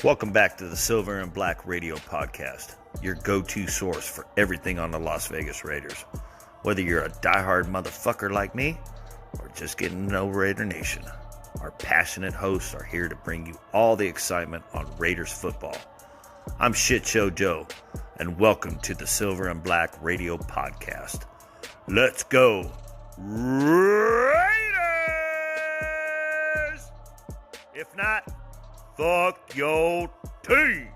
Welcome back to the Silver and Black Radio Podcast, your go-to source for everything on the Las Vegas Raiders. Whether you're a diehard motherfucker like me, or just getting to know Raider Nation, our passionate hosts are here to bring you all the excitement on Raiders football. I'm Shit Show Joe, and welcome to the Silver and Black Radio Podcast. Let's go, Raiders! If not, fuck your team.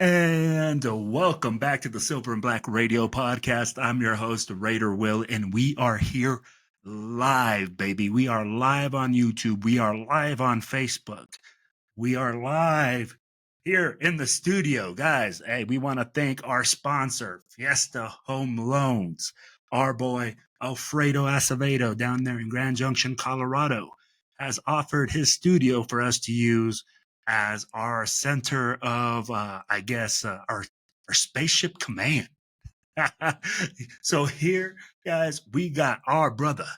And welcome back to the Silver and Black Radio Podcast. I'm your host, Raider Will, and we are here live, baby. We are live on YouTube. We are live on Facebook. We are live here in the studio. Guys, hey, we want to thank our sponsor, Fiesta Home Loans. Our boy, Alfredo Acevedo, down there in Grand Junction, Colorado, has offered his studio for us to use as our center of, our spaceship command. So here, guys, we got our brother,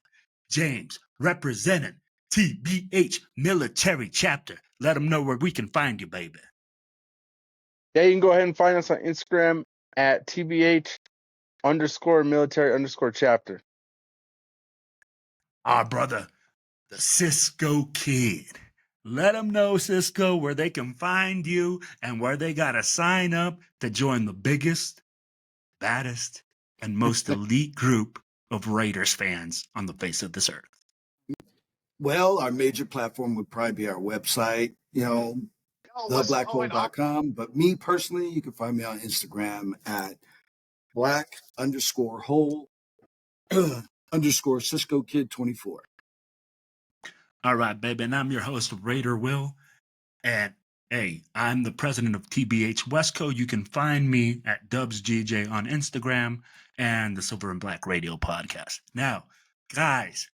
James, representing TBH Military Chapter. Let them know where we can find you, baby. Yeah, you can go ahead and find us on Instagram at TBH_military_chapter. Our brother, the Cisco Kid. Let them know, Cisco, where they can find you and where they got to sign up to join the biggest, baddest, and most elite group of Raiders fans on the face of this earth. Well, our major platform would probably be our website, theblackhole.com. But me personally, you can find me on Instagram at black_hole_Cisco Kid 24. All right, baby, and I'm your host, Raider Will, and hey, I'm the president of TBH Westco. You can find me at DubsGJ on Instagram and the Silver and Black Radio Podcast. Now, guys,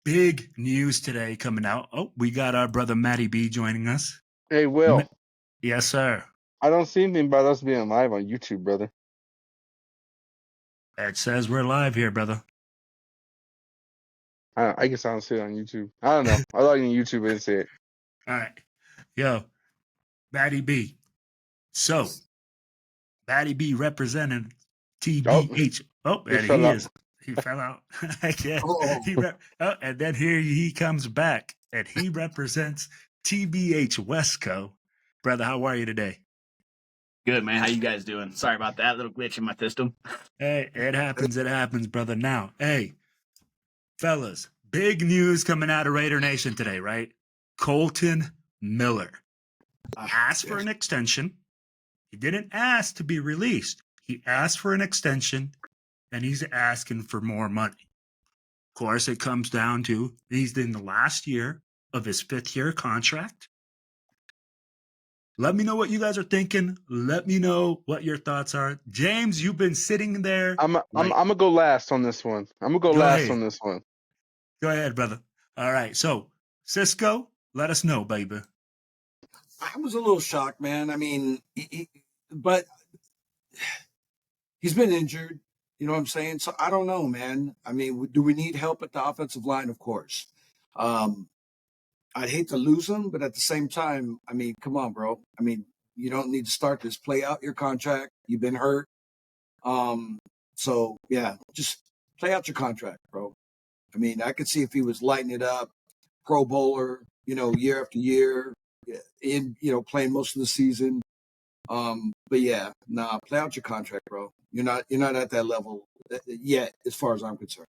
big news today coming out. Oh, we got our brother Matty B joining us. Hey, Will. Yes, sir. I don't see anything about us being live on YouTube, brother. It says we're live here, brother. I guess I don't see it on YouTube. I don't know. I log in YouTube and see it. All right. Yo, Matty B. So, Matty B represented TBH. And he is. He fell out. And then here he comes back, and he represents TBH Westco. Brother, how are you today? Good, man. How you guys doing? Sorry about that little glitch in my system. Hey, it happens, brother. Now, hey, fellas, big news coming out of Raider Nation today, right? Colton Miller asked for an extension. He didn't ask to be released. He asked for an extension, and he's asking for more money. Of course, it comes down to he's in the last year of his 5th-year contract. Let me know what you guys are thinking. Let me know what your thoughts are. James, you've been sitting there. I'm gonna go last on this one. Go ahead. Go ahead, brother. All right. So, Cisco, let us know, baby. I was a little shocked, man. I mean, but he's been injured. You know what I'm saying? So I don't know, man. I mean, do we need help at the offensive line? Of course. I'd hate to lose him, but at the same time, I mean, come on, bro. I mean, you don't need to start this. Play out your contract. You've been hurt. So, yeah, just play out your contract, bro. I mean, I could see if he was lighting it up, Pro Bowler, year after year, playing most of the season. But yeah, play out your contract, bro. You're not at that level yet, as far as I'm concerned.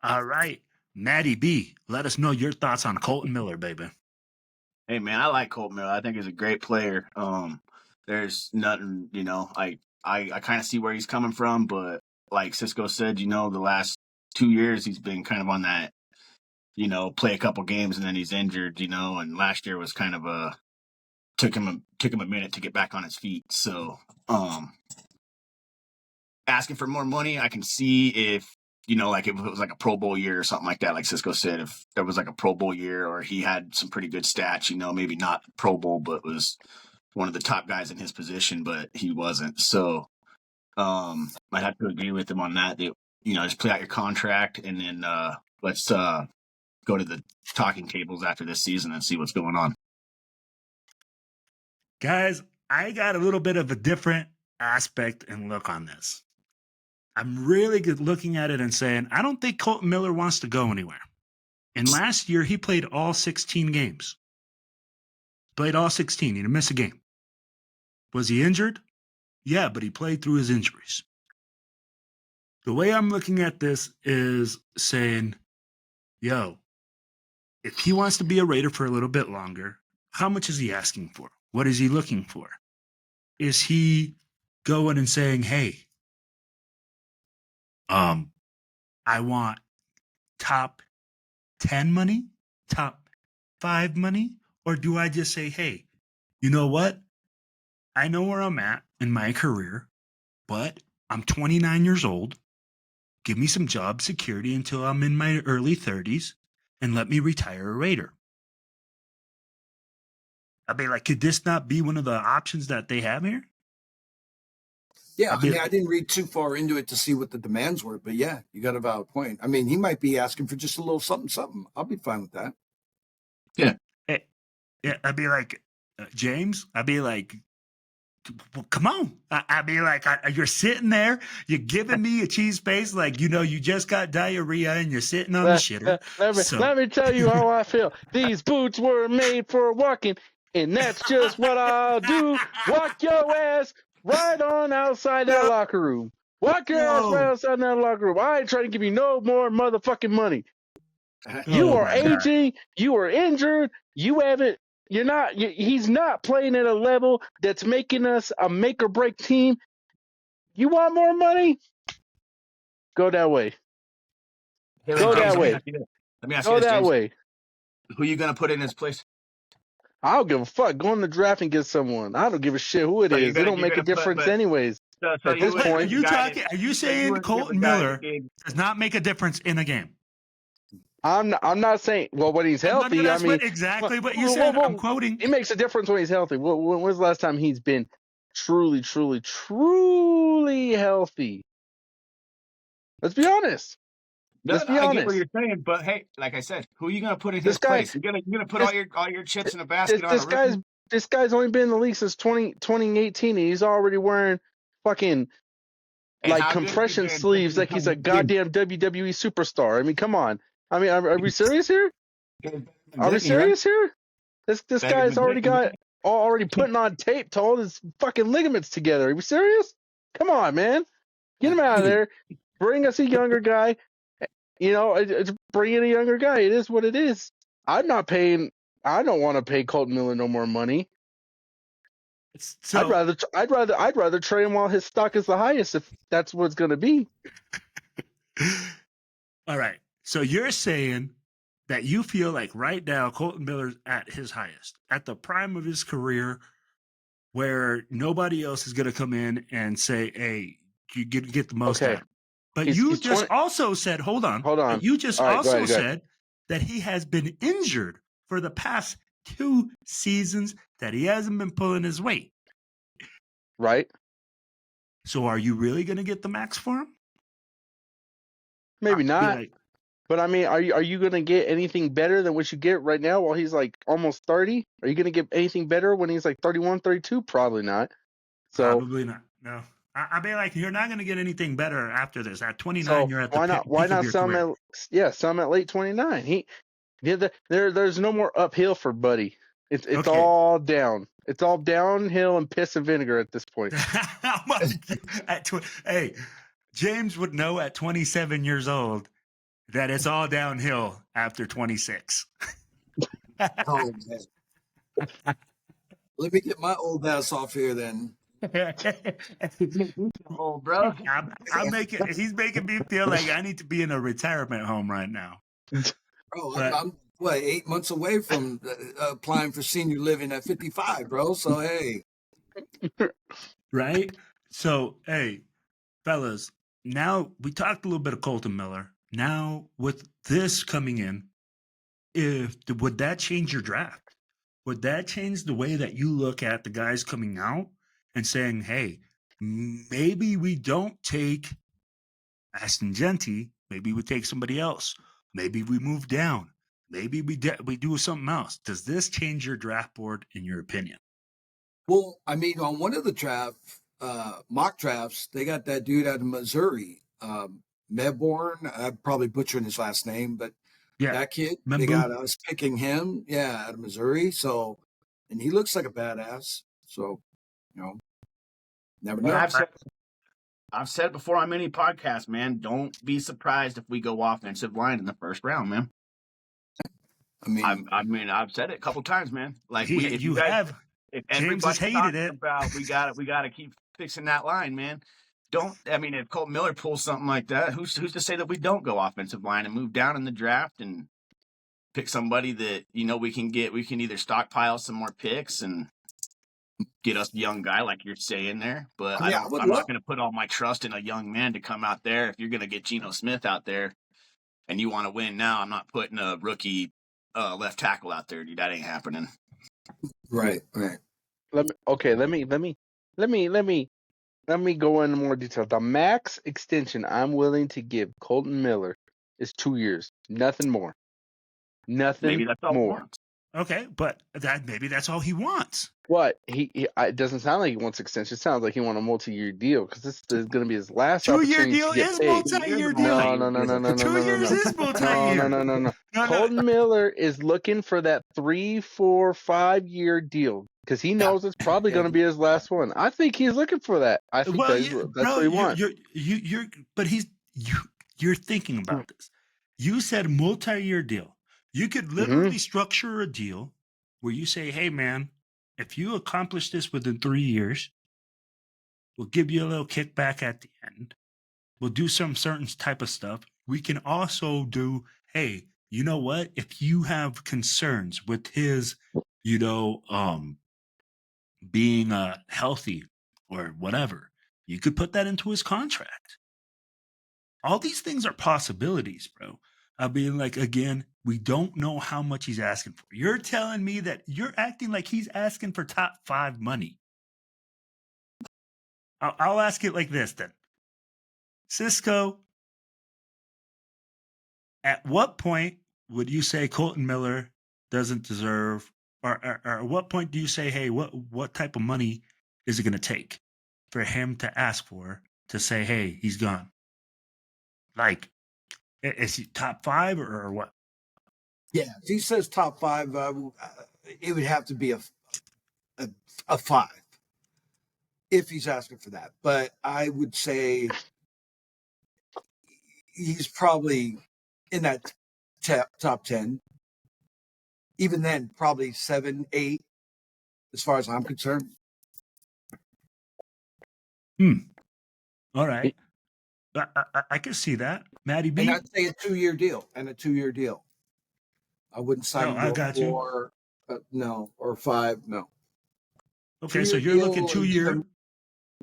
All right. Matty B, let us know your thoughts on Colton Miller, baby. Hey, man, I like Colton Miller. I think he's a great player. There's nothing, I kind of see where he's coming from, but like Cisco said, the last 2 years he's been kind of on that, play a couple games and then he's injured, and last year was kind of took him a minute to get back on his feet. So, asking for more money, I can see if, like if it was like a Pro Bowl year or something like that, like Cisco said, if there was like a Pro Bowl year or he had some pretty good stats, maybe not Pro Bowl, but was one of the top guys in his position, but he wasn't. So I'd have to agree with him on that. Just play out your contract and then let's go to the talking tables after this season and see what's going on. Guys, I got a little bit of a different aspect and look on this. I'm really good looking at it and saying, I don't think Colton Miller wants to go anywhere. And last year, he played all 16 games. Played all 16. He didn't miss a game. Was he injured? Yeah, but he played through his injuries. The way I'm looking at this is saying, yo, if he wants to be a Raider for a little bit longer, how much is he asking for? What is he looking for? Is he going and saying, hey, I want top 10 money, top 5 money? Or do I just say, hey, you know what? I know where I'm at in my career, but I'm 29 years old. Give me some job security until I'm in my early 30s and let me retire a Raider. I'd be like, could this not be one of the options that they have here? Yeah, I mean, I didn't read too far into it to see what the demands were, but yeah, you got a valid point. I mean, he might be asking for just a little something. I'll be fine with that. Yeah. Yeah, I'd be like, James, I'd be like, well, come on. I'd be like, you're sitting there, you're giving me a cheese face like, you just got diarrhea and you're sitting on the shitter. Let me tell you how I feel. These boots were made for walking, and that's just what I'll do. Walk your ass right on outside that locker room. Walk your ass right outside that locker room. I ain't trying to give you no more motherfucking money. You are aging. You are injured. He's not playing at a level that's making us a make or break team. You want more money? Go that way. Go that way. Let me ask Go you this, that James. way. Who are you going to put in his place? I don't give a fuck. Go in the draft and get someone. I don't give a shit who it is. It don't make a difference anyways. At this point, are you saying Colton Miller does not make a difference in a game? I'm not saying, well, when he's healthy, I mean, exactly what you said. I'm quoting. It makes a difference when he's healthy. When was the last time he's been truly healthy? Let's be honest. Let's be honest. I get what you're saying, but hey, like I said, who are you going to put in his place? You're gonna put all your chips in a basket on a rookie? This guy's only been in the league since 2018, and he's already wearing fucking compression sleeves like he's a goddamn WWE superstar. I mean, come on. I mean, are we serious here? Are we serious here? This guy's already putting on tape to hold his fucking ligaments together. Are we serious? Come on, man. Get him out of there. Bring us a younger guy. Bring in a younger guy. It is what it is. I don't want to pay Colton Miller no more money. So, I'd rather trade him while his stock is the highest, if that's what it's going to be. All right. So you're saying that you feel like right now Colton Miller's at his highest, at the prime of his career, where nobody else is going to come in and say, "Hey, you get the most out of it." But you just also said, hold on. You just also said that he has been injured for the past 2 seasons, that he hasn't been pulling his weight. Right. So are you really going to get the max for him? Maybe not. But I mean, are you going to get anything better than what you get right now while he's like almost 30? Are you going to get anything better when he's like 31, 32? Probably not. Probably not. No. I'd be like, you're not going to get anything better after this. At 29, you're at the peak why not of your career. Some at late 29. There's no more uphill for Buddy. It's okay. All down. It's all downhill and piss and vinegar at this point. Hey, James would know at 27 years old that it's all downhill after 26. Oh, man. Let me get my old ass off here then. Oh, bro. He's making me feel like I need to be in a retirement home right now. Bro, I'm 8 months away from applying for senior living at 55, bro. So, hey. Right? So, hey, fellas, now we talked a little bit of Colton Miller. Now, with this coming in, would that change your draft? Would that change the way that you look at the guys coming out and saying, hey, maybe we don't take Ashton Genty, maybe we take somebody else. Maybe we move down. maybe we do something else. Does this change your draft board, in your opinion? Well, I mean, on one of the mock drafts, they got that dude out of Missouri, Medborn. I'm probably butchering his last name, but that kid, they got us picking him, out of Missouri. So, and he looks like a badass. So, never know. I've said before on many podcasts, man, don't be surprised if we go offensive line in the first round, man. I mean, I've said it a couple times, man. Like if James has hated it. About we got to keep fixing that line, man. If Colton Miller pulls something like that, who's to say that we don't go offensive line and move down in the draft and pick somebody that we can either stockpile some more picks and get us a young guy like you're saying there, but I'm not going to put all my trust in a young man to come out there. If you're going to get Geno Smith out there and you want to win now, I'm not putting a rookie left tackle out there, dude. That ain't happening. Right. Let me go into more detail. The max extension I'm willing to give Colton Miller is 2 years, nothing more. Maybe that's all more. Okay, but maybe that's all he wants. What? It doesn't sound like he wants extension. It sounds like he wants a multi-year deal because this is going to be his last 2-year deal is multi-year deal. No. 2 years is multi-year. No. Colton Miller is looking for that 3, 4, 5 year deal because he knows it's probably going to be his last one. I think he's looking for that. I think that's what he wants. You're thinking about this. You said multi-year deal. You could literally structure a deal where you say, hey, man, if you accomplish this within 3 years, we'll give you a little kickback at the end. We'll do some certain type of stuff. We can also do, hey, you know what? If you have concerns with his, being healthy or whatever, you could put that into his contract. All these things are possibilities, bro. I mean, again, we don't know how much he's asking for. You're telling me that you're acting like he's asking for top 5 money. I'll ask it like this then. Cisco, at what point would you say Colton Miller doesn't deserve, or at what point do you say, hey, what type of money is it going to take for him to ask for to say, hey, he's gone? Like, is he top 5 or what? Yeah, if he says top 5, it would have to be a 5 if he's asking for that. But I would say he's probably in that top 10. Even then, probably 7, 8, as far as I'm concerned. All right. I can see that. Maddie B. And I'd say a 2-year deal. I wouldn't sign him for 4, or 5, no. Okay, so you're looking 2 year.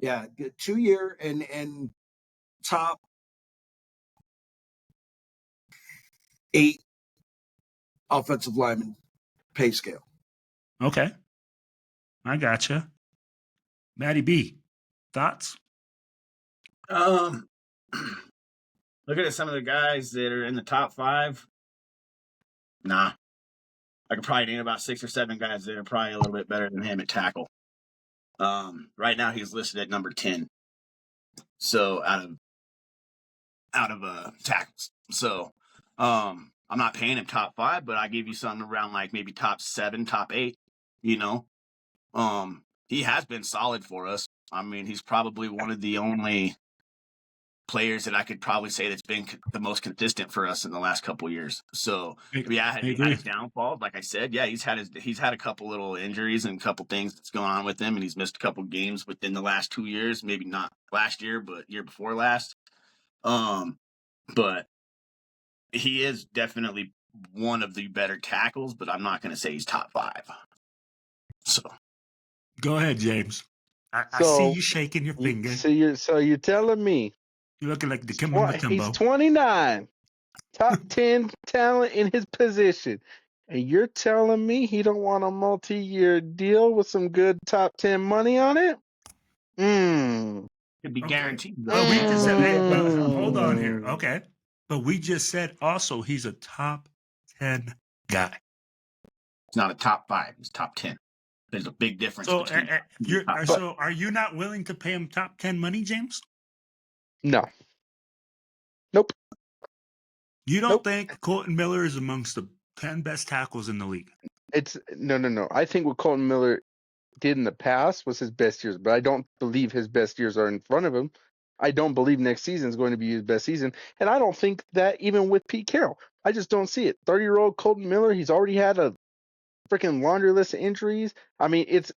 Yeah, 2 year and top 8 offensive lineman pay scale. Okay, I gotcha. Maddie B, thoughts? Looking at some of the guys that are in the top 5, nah. I could probably name about 6 or 7 guys that are probably a little bit better than him at tackle. Right now he's listed at number 10. So out of tackles. So I'm not paying him top 5, but I give you something around like maybe top 7, top 8. He has been solid for us. I mean, he's probably one of the only players that I could probably say that's been the most consistent for us in the last couple of years. So he had his downfalls. Like I said, he's had a couple little injuries and a couple things that's going on with him, and he's missed a couple games within the last 2 years. Maybe not last year, but year before last. But he is definitely one of the better tackles, but I'm not going to say he's top 5. So go ahead, James. I see you shaking your finger. So you're telling me you're looking like the Kimbo. He's 29, top 10 talent in his position, and you're telling me he don't want a multi-year deal with some good top 10 money on it? Could be guaranteed. Well, we just said, hold on here. Okay. But we just said also he's a top 10 guy. He's not a top 5. He's top 10. There's a big difference So, between. so are you not willing to pay him top 10 money, James? No. Nope. You don't think Colton Miller is amongst the 10 best tackles in the league? It's no. I think what Colton Miller did in the past was his best years, but I don't believe his best years are in front of him. I don't believe next season is going to be his best season, and I don't think that even with Pete Carroll. I just don't see it. 30-year-old Colton Miller, he's already had a freaking laundry list of injuries. I mean, it's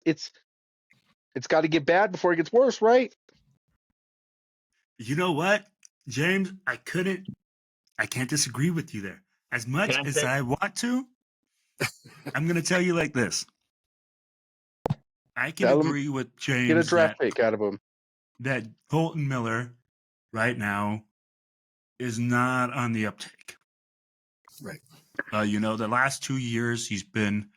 got to get bad before it gets worse, right? You know what, James? I can't disagree with you there. As much as I want to, I'm going to tell you like this. I can agree with James. Get a draft pick out of him. That Colton Miller right now is not on the uptake. Right. The last 2 years he's been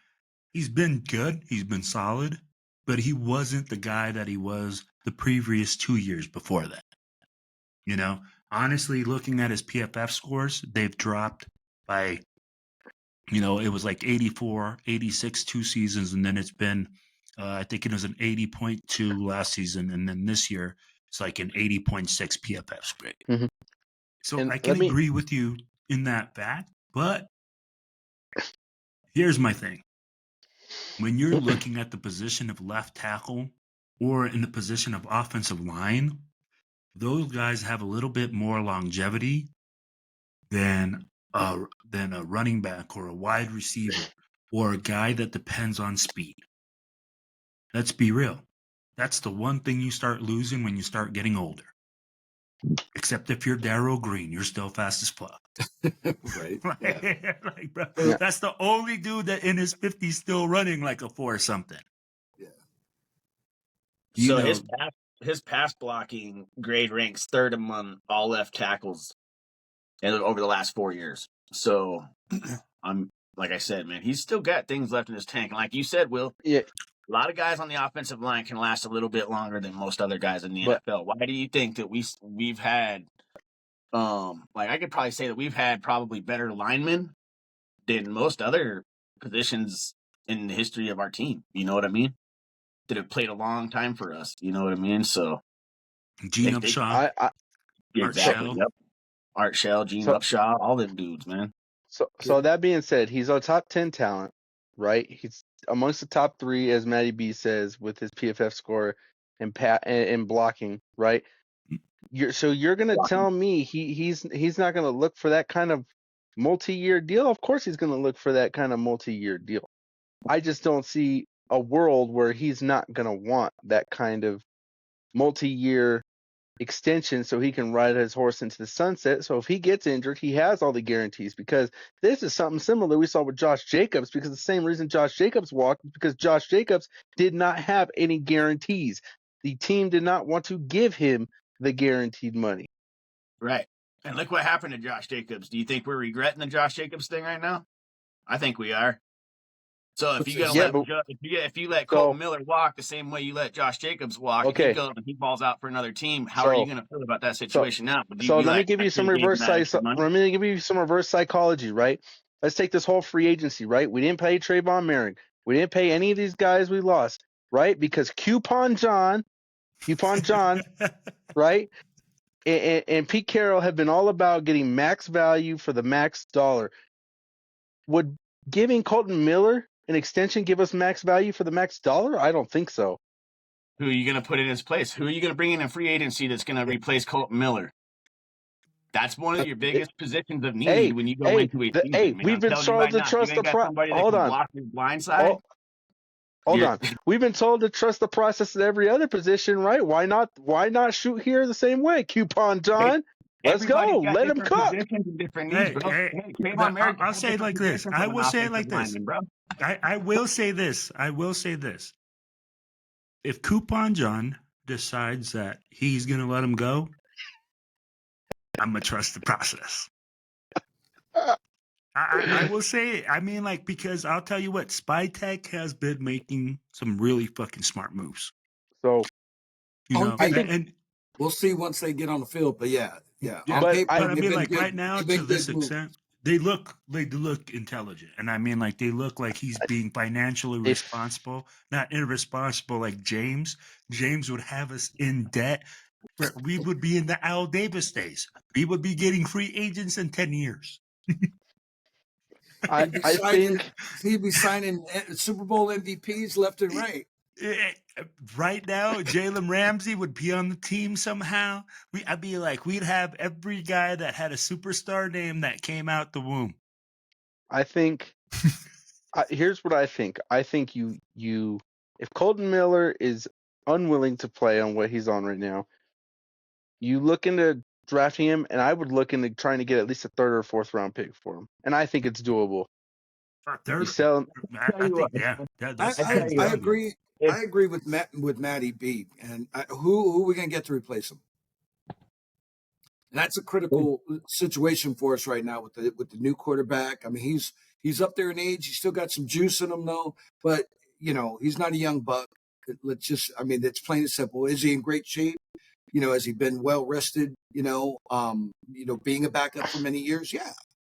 good. He's been solid, but he wasn't the guy that he was the previous 2 years before that. Honestly, looking at his PFF scores, they've dropped by, it was like 84, 86 2 seasons, and then it's been, I think it was an 80.2 last season, and then this year it's like an 80.6 PFF grade. Mm-hmm. So I can agree with you in that fact, but here's my thing. When you're looking at the position of left tackle or in the position of offensive line, those guys have a little bit more longevity than a running back or a wide receiver or a guy that depends on speed. Let's be real. That's the one thing you start losing when you start getting older. Except if you're Darryl Green, you're still fast as fuck. Right. Yeah. Bro, that's the only dude that in his 50s still running like a 4 something. Yeah. So his pass blocking grade ranks 3rd among all left tackles over the last 4 years. So I'm like I said, man, he's still got things left in his tank. And like you said, Will, a lot of guys on the offensive line can last a little bit longer than most other guys in the NFL. Why do you think that we've had I could probably say that we've had probably better linemen than most other positions in the history of our team? You know what I mean? That have played a long time for us. You know what I mean? So Gene Upshaw, exactly. Yep. Art Shell, Gene Upshaw, all them dudes, man. So that being said, he's a top 10 talent, right? He's amongst the top 3, as Matty B says, with his PFF score and blocking, right? You're gonna tell me he's not gonna look for that kind of multi-year deal? Of course he's gonna look for that kind of multi-year deal. I just don't see a world where he's not gonna want that kind of multi-year extension so he can ride his horse into the sunset. So if he gets injured, he has all the guarantees, because this is something similar we saw with Josh Jacobs, because the same reason Josh Jacobs walked is because Josh Jacobs did not have any guarantees. The team did not want to give him the guaranteed money. Right. And look what happened to Josh Jacobs. Do you think we're regretting the Josh Jacobs thing right now? I think we are. So if you let Colton Miller walk the same way you let Josh Jacobs walk, if he goes and he balls out for another team, how are you going to feel about that situation now? Let me give you some reverse psychology, right? Let's take this whole free agency, right? We didn't pay Trayvon Merrick. We didn't pay any of these guys we lost, right? Because Coupon John, right? And Pete Carroll have been all about getting max value for the max dollar. Would giving Colton Miller an extension give us max value for the max dollar? I don't think so. Who are you going to put in his place? Who are you going to bring in free agency that's going to replace Colton Miller? That's one of your biggest positions of need when you go into a season. We've been told to trust the process. Hold on. Hold on. We've been told to trust the process at every other position, right? Why not shoot here the same way? Coupon John. Let's go. Let him cook. I'll say it like this. I will say it like this. I will say this. If Coupon John decides that he's going to let him go, I'm going to trust the process. I will say it. I mean, because I'll tell you what, Spytech has been making some really fucking smart moves. So, I think we'll see once they get on the field. But yeah. But I mean, right now, to this extent, they look intelligent, and I mean, like, they look like he's being financially responsible, not irresponsible like James. James would have us in debt. We would be in the Al Davis days. We would be getting free agents in 10 years. I think he'd be signing Super Bowl MVPs left and right. Right now, Jalen Ramsey would be on the team somehow. I'd be like, we'd have every guy that had a superstar name that came out the womb. I think here's what I think. I think you if Colton Miller is unwilling to play on what he's on right now, you look into drafting him, and I would look into trying to get at least a third or fourth round pick for him. And I think it's doable. Third, you sell him. I think, yeah. I agree. I agree with Matty B. And who are we going to get to replace him? And that's a critical situation for us right now with the new quarterback. I mean, he's up there in age. He's still got some juice in him, though. But he's not a young buck. It's plain and simple. Is he in great shape? Has he been well rested? Being a backup for many years, yeah.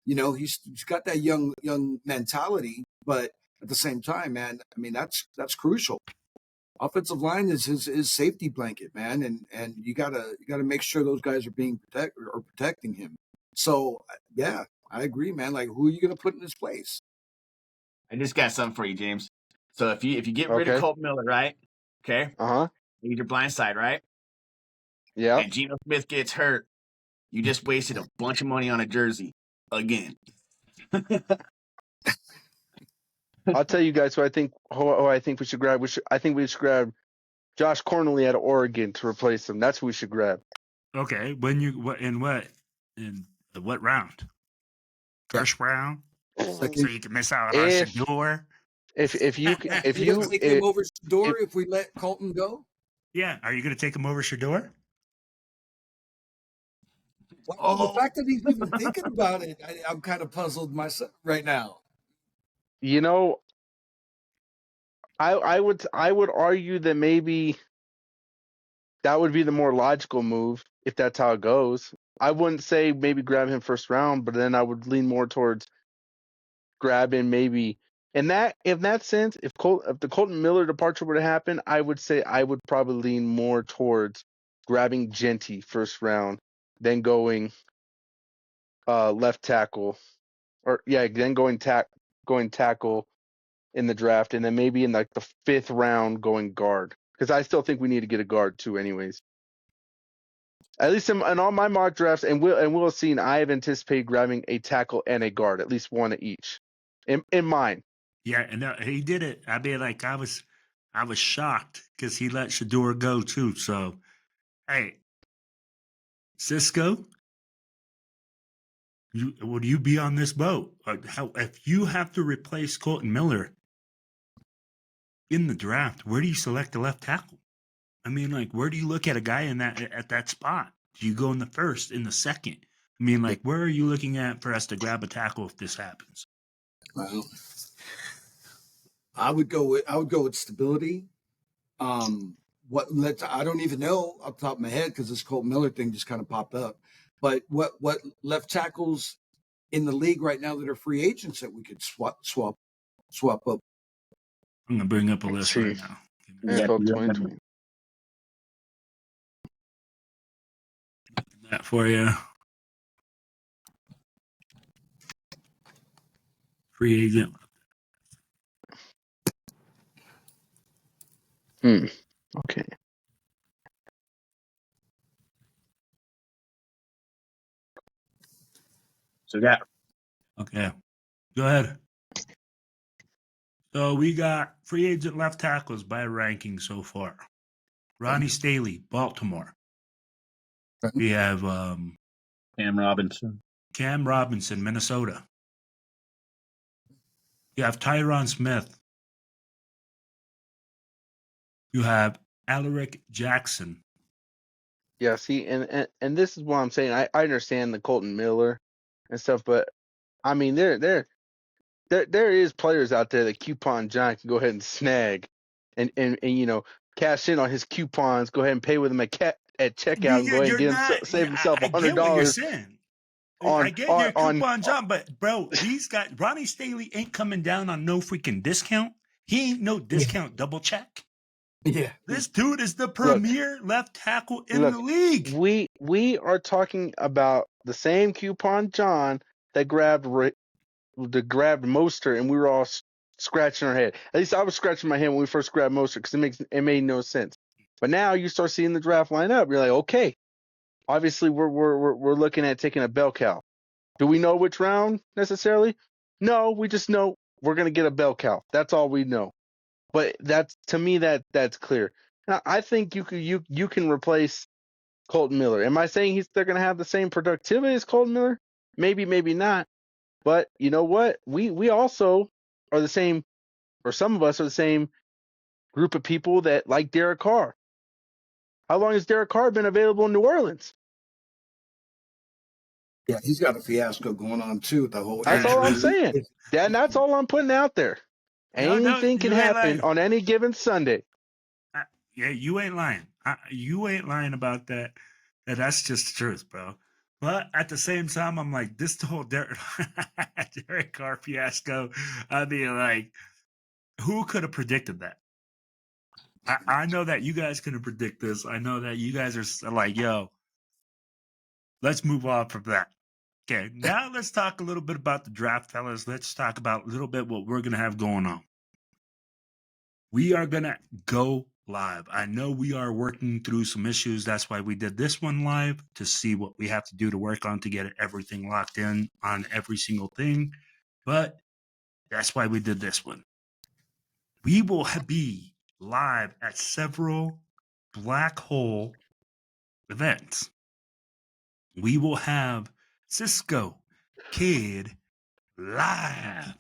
He's got that young mentality, but at the same time, man, I mean that's crucial. Offensive line is his safety blanket, man, and you gotta make sure those guys are being protecting him. So yeah, I agree, man. Like, who are you gonna put in his place? I just got something for you, James. So if you get rid of Colton Miller, right? Okay. He's your blind side, right? Yeah. And Geno Smith gets hurt. You just wasted a bunch of money on a jersey again. I'll tell you guys who I think we should grab. I think we should grab Josh Cornelly out of Oregon to replace him. That's who we should grab. Okay. In what round? First round? So you can miss out on Shador. If you take him over Shador if we let Colton go? Yeah. Are you going to take him over Shador? Well, the fact that he's even thinking about it, I'm kind of puzzled myself right now. I would argue that maybe that would be the more logical move if that's how it goes. I wouldn't say maybe grab him first round, but then I would lean more towards grabbing maybe in that sense. If the Colton Miller departure were to happen, I would say I would probably lean more towards grabbing Genty first round, then going left tackle, then going tackle in the draft, and then maybe in like the 5th round going guard, because I still think we need to get a guard too anyways. At least in all my mock drafts, and we'll have seen, I have anticipated grabbing a tackle and a guard, at least one of each in mine. Yeah, and he did it. I mean, like, I was shocked because he let Shador go too. So, hey, Cisco, would you be on this boat? If you have to replace Colton Miller in the draft, where do you select the left tackle? I mean, like, where do you look at a guy at that spot? Do you go in the first, in the second? I mean, like, where are you looking at for us to grab a tackle if this happens? Well, I would go with stability. I don't even know off the top of my head because this Colton Miller thing just kind of popped up. But what left tackles in the league right now that are free agents that we could swap up? I'm gonna bring up a list right now. That for you. Free agent. Okay. So yeah. Okay. Go ahead. So we got free agent left tackles by ranking so far. Ronnie Staley, Baltimore. We have Cam Robinson, Minnesota. You have Tyron Smith. You have Alaric Jackson. Yeah, see, and this is what I'm saying. I understand the Colton Miller and stuff, but I mean, there is players out there that Coupon John can go ahead and snag, and cash in on his coupons. Go ahead and pay with them at checkout, and go ahead and save himself $100. I get your coupon, John, but bro, these guys, Ronnie Staley ain't coming down on no freaking discount. He ain't no discount double check. Yeah. This dude is the premier left tackle in the league. We are talking about the same coupon John that grabbed Mostert, and we were all scratching our head. At least I was scratching my head when we first grabbed Mostert because it made no sense. But now you start seeing the draft line up. You're like, okay, obviously we're looking at taking a bell cow. Do we know which round necessarily? No, we just know we're gonna get a bell cow. That's all we know. But to me that's clear. Now, I think you can replace Colton Miller. Am I saying they're going to have the same productivity as Colton Miller? Maybe, maybe not. But you know what? We also are the same, or some of us are the same group of people that like Derek Carr. How long has Derek Carr been available in New Orleans? Yeah, he's got a fiasco going on too. The whole that's all I'm saying. That's all I'm putting out there. Anything can happen on any given Sunday. Yeah, you ain't lying. You ain't lying about that. That's just the truth, bro. But at the same time, I'm like, this whole Derek Carr fiasco. I mean, like, who could have predicted that? I know that you guys couldn't predict this. I know that you guys are like, yo, let's move on from that. Okay, now let's talk a little bit about the draft, fellas. Let's talk about a little bit what we're going to have going on. We are going to go live. I know we are working through some issues. That's why we did this one live, to see what we have to do to work on to get everything locked in on every single thing. But that's why we did this one. We will be live at several Black Hole events. We will have Cisco Kid live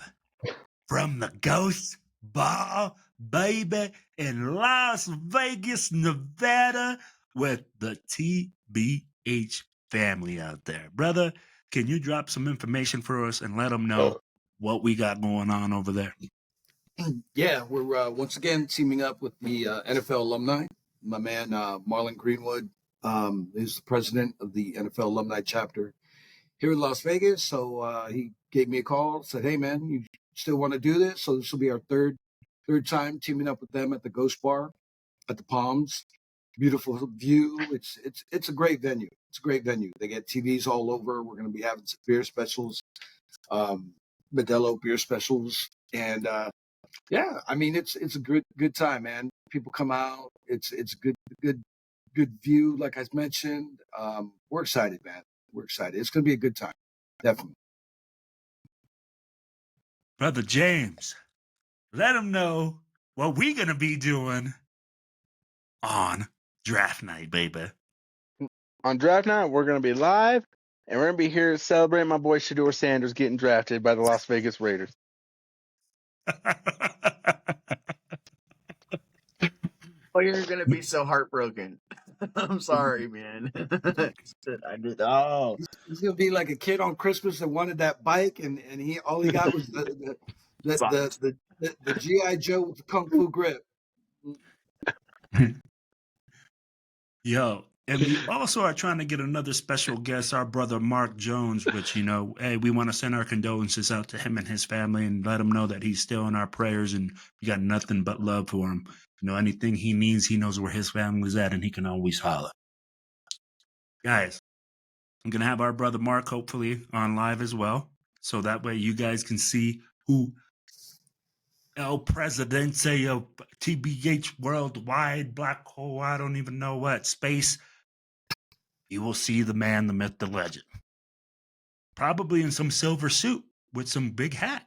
from the Ghost Ball, baby, in Las Vegas, Nevada, with the TBH family out there. Brother, can you drop some information for us and let them know what we got going on over there? Yeah, we're once again teaming up with the NFL alumni. My man, Marlon Greenwood, is the president of the NFL alumni chapter here in Las Vegas. So he gave me a call, said, hey, man, you still want to do this? So this will be our third time teaming up with them at the Ghost Bar at the Palms. Beautiful view. It's a great venue. It's a great venue. They get TVs all over. We're going to be having some beer specials, Modelo beer specials. And yeah, I mean, it's a good time, man. People come out. It's good view, like I mentioned. We're excited, man. We're excited. It's going to be a good time. Definitely. Brother James, let them know what we're going to be doing on draft night, baby. On draft night, we're going to be live, and we're going to be here celebrating my boy Shedeur Sanders getting drafted by the Las Vegas Raiders. Oh, you're going to be so heartbroken. I'm sorry, man. I did. Oh, he's gonna be like a kid on Christmas that wanted that bike, and all he got was the GI Joe with the kung fu grip. Yo, and we also are trying to get another special guest, our brother Mark Jones, which, hey, we want to send our condolences out to him and his family and let him know that he's still in our prayers and we got nothing but love for him. Anything he needs, he knows where his family's at and he can always holler. Guys, I'm going to have our brother Mark hopefully on live as well. So that way you guys can see who El Presidente of TBH Worldwide, Black Hole, I don't even know what, space. You will see the man, the myth, the legend. Probably in some silver suit with some big hat,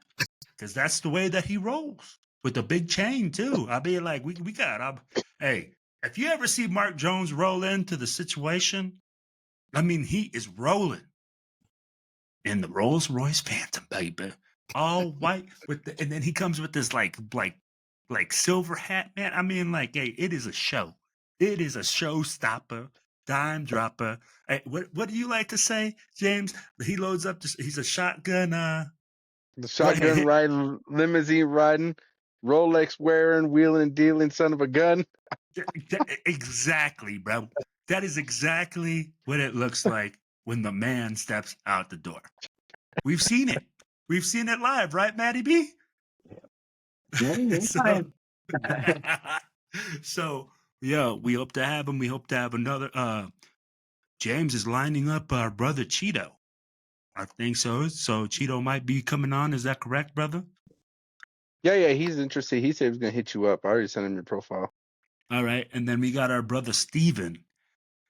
because that's the way that he rolls, with a big chain too. I mean, like, we got, hey, if you ever see Mark Jones roll into the situation, I mean, he is rolling in the Rolls Royce Phantom, baby. All white and then he comes with this like silver hat, man. I mean, like, hey, it is a show. It is a showstopper, dime dropper. Hey, what do you like to say, James? He loads up. He's a shotgun. The shotgun riding, limousine riding, Rolex wearing, wheeling and dealing son of a gun. Exactly, bro. That is exactly what it looks like when the man steps out the door. We've seen it. We've seen it live, right, Matty B? So, yeah, we hope to have him. We hope to have another. James is lining up our brother Cheeto. I think so. So Cheeto might be coming on. Is that correct, brother? Yeah, he's interested. He said he was going to hit you up. I already sent him your profile. All right. And then we got our brother Steven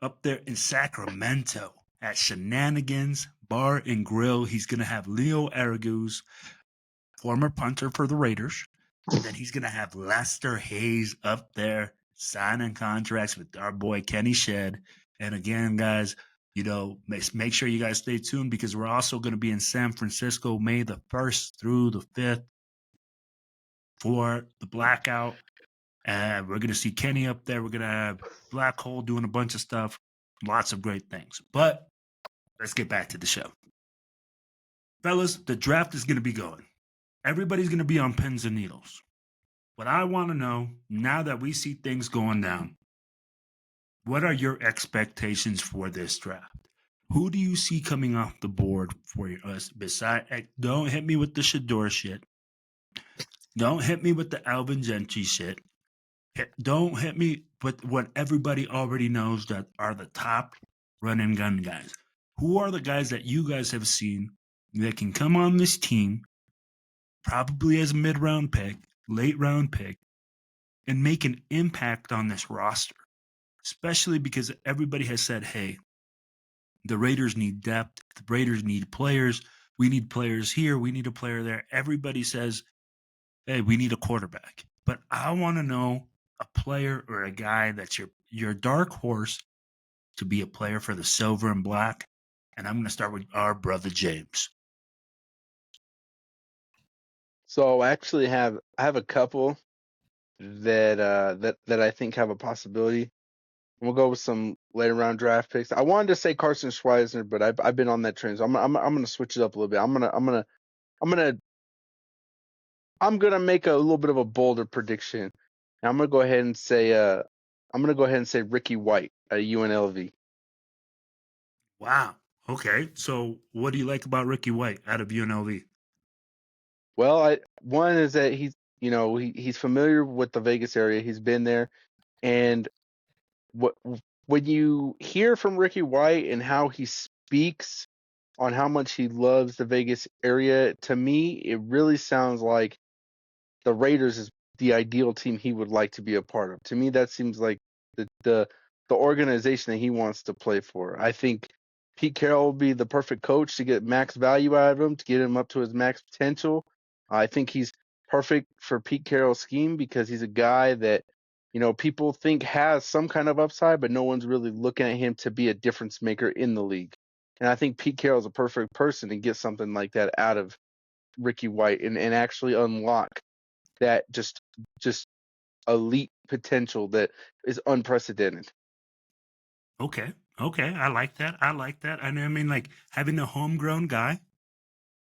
up there in Sacramento at Shenanigans Bar and Grill. He's going to have Leo Araguz, former punter for the Raiders. And then he's going to have Lester Hayes up there signing contracts with our boy Kenny Shed. And again, guys, make sure you guys stay tuned because we're also going to be in San Francisco May the 1st through the 5th for the Blackout. And we're going to see Kenny up there. We're going to have Black Hole doing a bunch of stuff. Lots of great things. But let's get back to the show. Fellas, the draft is going to be going. Everybody's going to be on pins and needles. What I want to know, now that we see things going down, what are your expectations for this draft? Who do you see coming off the board for us? Don't hit me with the Shador shit. Don't hit me with the Alvin Gentry shit. Don't hit me with what everybody already knows that are the top run and gun guys. Who are the guys that you guys have seen that can come on this team, probably as a mid-round pick, late-round pick, and make an impact on this roster? Especially because everybody has said, hey, the Raiders need depth. The Raiders need players. We need players here. We need a player there. Everybody says, hey, we need a quarterback. But I want to know a player or a guy that's your dark horse to be a player for the Silver and Black. And I'm going to start with our brother James. So I actually have a couple that I think have a possibility. We'll go with some later round draft picks. I wanted to say Carson Schweisner, but I've been on that train, so I'm gonna switch it up a little bit. I'm gonna make a little bit of a bolder prediction. And I'm gonna go ahead and say Ricky White at UNLV. Wow. Okay. So what do you like about Ricky White out of UNLV? Well, one is that he's familiar with the Vegas area. He's been there, and when you hear from Ricky White and how he speaks on how much he loves the Vegas area, to me, it really sounds like the Raiders is the ideal team he would like to be a part of. To me, that seems like the organization that he wants to play for. I think Pete Carroll will be the perfect coach to get max value out of him, to get him up to his max potential. I think he's perfect for Pete Carroll's scheme because he's a guy that people think has some kind of upside, but no one's really looking at him to be a difference maker in the league. And I think Pete Carroll's a perfect person to get something like that out of Ricky White and actually unlock that just elite potential that is unprecedented. Okay. I like that. And I mean, like having a homegrown guy,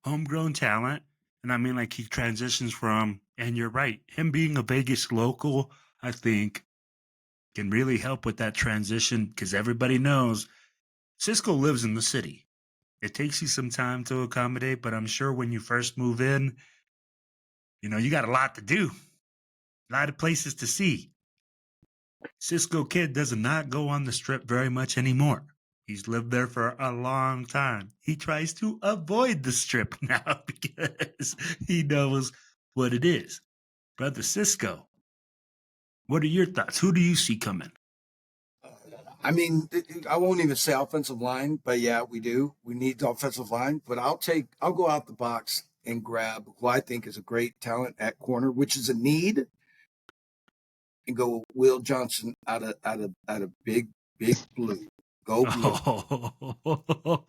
homegrown talent. And I mean, like he transitions from, and you're right, him being a Vegas local, I think can really help with that transition because everybody knows Cisco lives in the city. It takes you some time to accommodate, but I'm sure when you first move in, you got a lot to do, a lot of places to see. Cisco Kid does not go on the strip very much anymore. He's lived there for a long time. He tries to avoid the strip now because he knows what it is. Brother Cisco, what are your thoughts? Who do you see coming? I mean, I won't even say offensive line, but yeah, we do. We need the offensive line, but I'll go out the box and grab who I think is a great talent at corner, which is a need, and go Will Johnson out of Big Blue. Go Blue. Oh,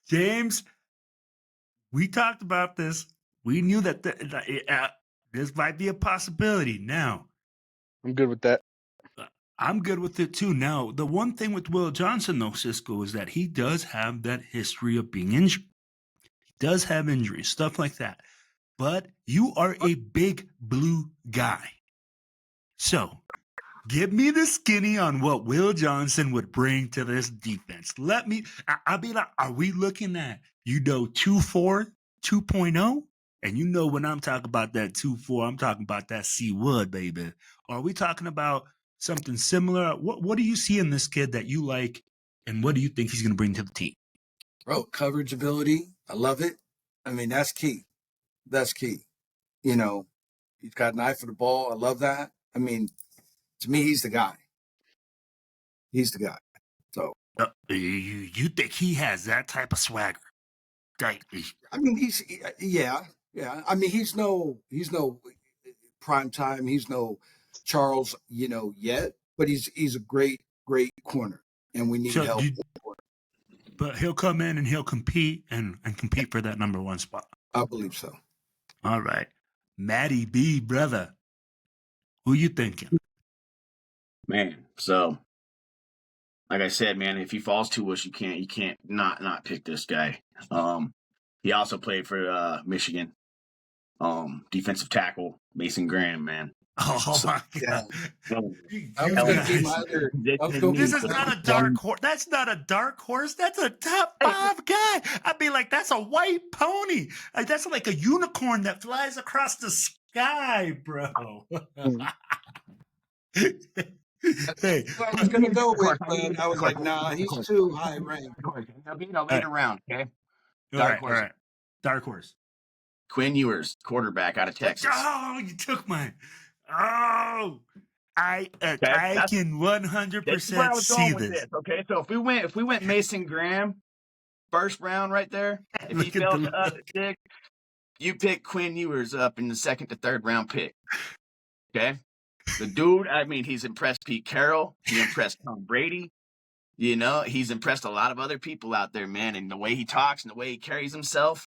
James, we talked about this. We knew that this might be a possibility. Now, I'm good with that. I'm good with it too. Now, the one thing with Will Johnson, though, Cisco, is that he does have that history of being injured. He does have injuries, stuff like that. But you are a Big Blue guy. So, Give me the skinny on what Will Johnson would bring to this defense. I'll be like, are we looking at, 2-4, 2.0? And when I'm talking about that 2-4, I'm talking about that C Wood, baby. Or are we talking about something similar? What do you see in this kid that you like, and what do you think he's going to bring to the team? Bro, coverage ability. I love it. I mean, that's key. That's key. He's got an eye for the ball. I love that. I mean, to me, he's the guy. He's the guy. So you think he has that type of swagger? I mean, yeah. I mean, he's no prime time. He's no Charles, yet, but he's a great corner, and we need help. But he'll come in and he'll compete and compete for that number one spot. I believe so. All right, Matty B, brother, who you thinking? Man, so like I said, man, if he falls to us, you can't not pick this guy. He also played for Michigan. Defensive tackle Mason Graham, man. Oh my God! This is not a dark horse. That's not a dark horse. That's a top 5 guy. I'd be like, that's a white pony. That's like a unicorn that flies across the sky, bro. Hey, I was gonna go with, but I was like, nah, he's too high ranked. Later round, okay? Dark horse. All right. Dark horse. Quinn Ewers, quarterback out of Texas. Oh, you took mine. Oh, I can 100% see this. Okay, so if we went Mason Graham, first round right there, if he fell to us at 6, you pick Quinn Ewers up in the 2nd to 3rd round pick. Okay, the dude. I mean, he's impressed Pete Carroll. He impressed Tom Brady. He's impressed a lot of other people out there, man. And the way he talks and the way he carries himself,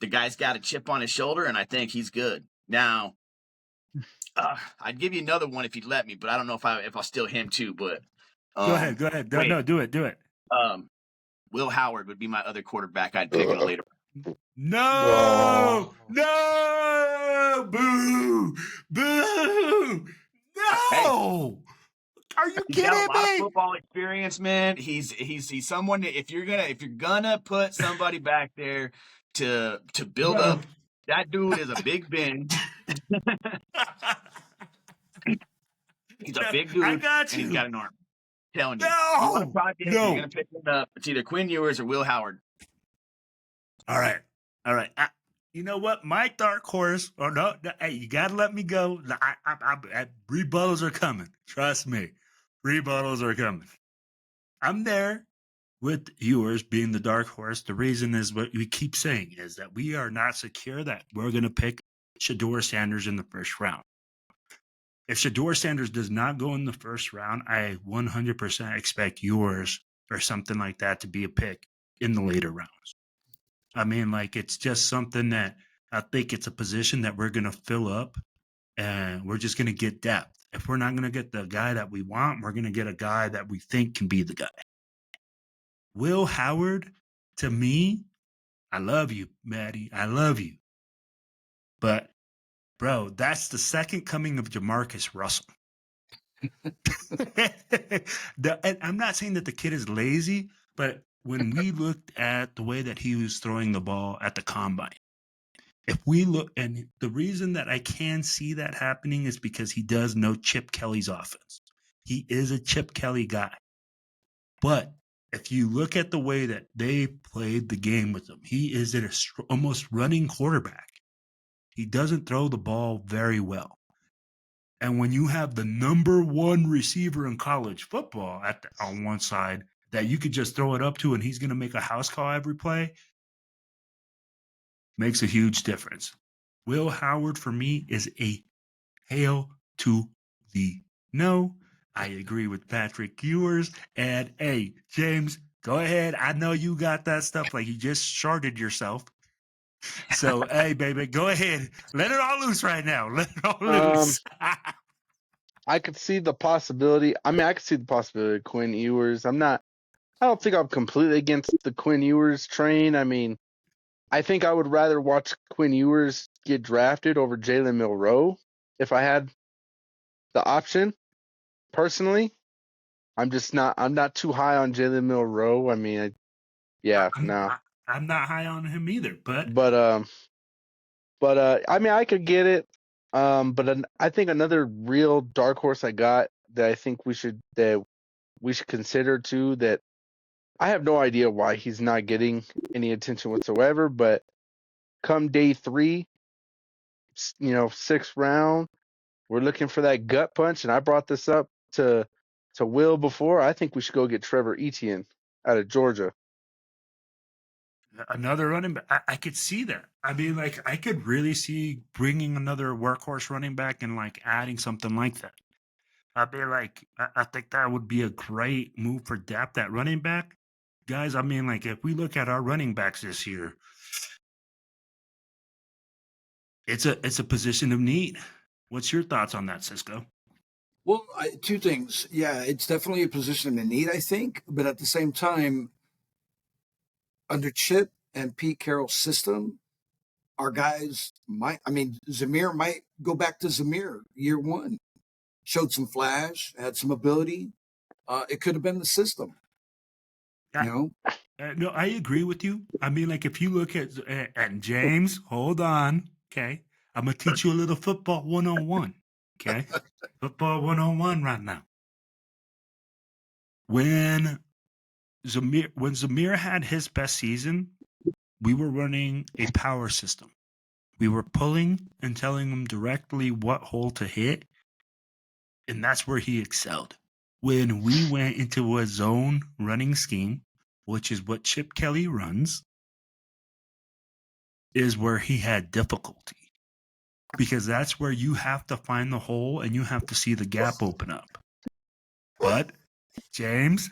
the guy's got a chip on his shoulder, and I think he's good. Now, I'd give you another one if you'd let me, but I don't know if I'll steal him too. But go ahead. No, do it. Will Howard would be my other quarterback I'd pick in a later. No, boo, no. Hey. Are you kidding me? He's got a lot of football experience, man. He's someone that if you're gonna put somebody back there to build up, that dude is a big Ben. He's a big dude. I got you. And he's got an arm. I'm telling you. No. You're gonna pick him up. It's either Quinn Ewers or Will Howard. All right. You know what? My dark horse. Oh no! Hey, you gotta let me go. Rebuttals are coming. Trust me, rebuttals are coming. I'm there with Ewers being the dark horse. The reason is what we keep saying is that we are not secure that we're going to pick Shedeur Sanders in the first round. If Shedeur Sanders does not go in the first round, I 100% expect Ewers or something like that to be a pick in the later rounds. I mean, it's just something that I think it's a position that we're going to fill up, and we're just going to get depth. If we're not going to get the guy that we want, we're going to get a guy that we think can be the guy. Will Howard, to me, I love you, Maddie. I love you. But, bro, that's the second coming of Jamarcus Russell. And I'm not saying that the kid is lazy, but when we looked at the way that he was throwing the ball at the combine, if we look, and the reason that I can see that happening is because he does know Chip Kelly's offense. He is a Chip Kelly guy. But if you look at the way that they played the game with him, he is almost running quarterback. He doesn't throw the ball very well. And when you have the number 1 receiver in college football on one side that you could just throw it up to and he's going to make a house call every play, makes a huge difference. Will Howard, for me, is a hail to the no. I agree with Patrick Ewers. And, hey, James, go ahead. I know you got that stuff like you just sharded yourself. So, hey, baby, go ahead. Let it all loose right now. Let it all loose. I could see the possibility. I could see the possibility of Quinn Ewers. I don't think I'm completely against the Quinn Ewers train. I mean, I think I would rather watch Quinn Ewers get drafted over Jalen Milroe if I had the option. personally, I'm not too high on Jalen Milroe. I mean, no. I'm not high on him either, but I mean, I could get it. I think another real dark horse I got that I think we should consider too, that I have no idea why he's not getting any attention whatsoever, but come day 3, 6th round, we're looking for that gut punch, and I brought this up to Will before. I think we should go get Trevor Etienne out of Georgia. Another running back. I could see that. I mean, like, I could really see bringing another workhorse running back and like adding something like that. I mean, like, I think that would be a great move for depth at running back. Guys, I mean, like, if we look at our running backs this year, it's a position of need. What's your thoughts on that, Cisco? Well, two things. Yeah, it's definitely a position of need, I think. But at the same time, under Chip and Pete Carroll's system, our guys Zamir might go back to Zamir year 1. Showed some flash, had some ability. It could have been the system. No, I agree with you. I mean, like, if you look at James, hold on, okay? I'm going to teach you a little football 101, okay? Football 101 right now. When Zamir had his best season, we were running a power system. We were pulling and telling him directly what hole to hit, and that's where he excelled. When we went into a zone running scheme, which is what Chip Kelly runs, is where he had difficulty. Because that's where you have to find the hole and you have to see the gap open up. But, James,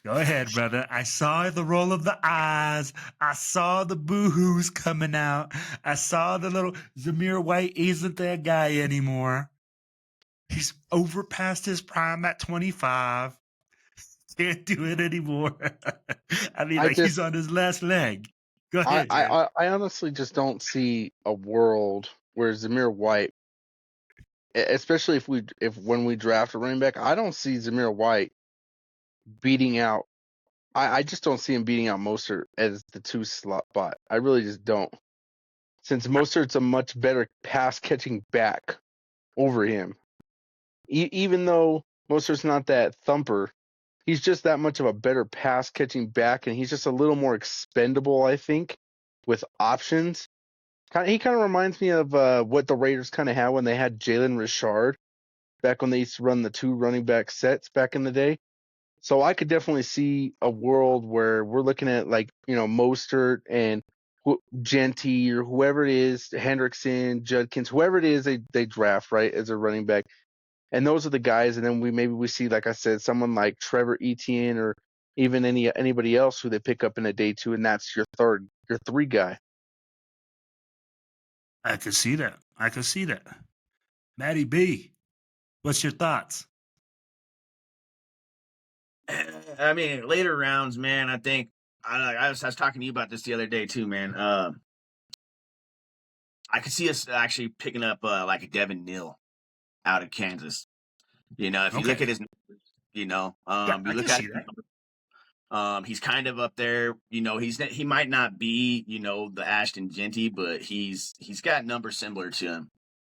go ahead, brother. I saw the roll of the eyes. I saw the boo-hoos coming out. I saw the little Zamir White isn't that guy anymore. He's overpassed his prime at 25. Can't do it anymore. I mean, he's on his last leg. Go ahead. I honestly just don't see a world where Zamir White, especially when we draft a running back, I don't see Zamir White beating out. I just don't see him beating out Mostert as the 2 slot spot. I really just don't. Since Mostert's a much better pass catching back over him. Even though Mostert's not that thumper, he's just that much of a better pass catching back, and he's just a little more expendable, I think, with options. He kind of reminds me of what the Raiders kind of had when they had Jalen Richard back when they used to run the 2 running back sets back in the day. So I could definitely see a world where we're looking at, like, Mostert and Genty or whoever it is, Hendrickson, Judkins, whoever it is they draft, right, as a running back. And those are the guys. And then we see, like I said, someone like Trevor Etienne or even anybody else who they pick up in a day 2, and that's your 3 guy. I could see that. Matty B, what's your thoughts? I mean, later rounds, man, I think I was talking to you about this the other day too, man. I could see us actually picking up like a Devin Neal out of Kansas. If you look at his, you look at him, he's kind of up there. He might not be, the Ashton Genty, but he's got numbers similar to him.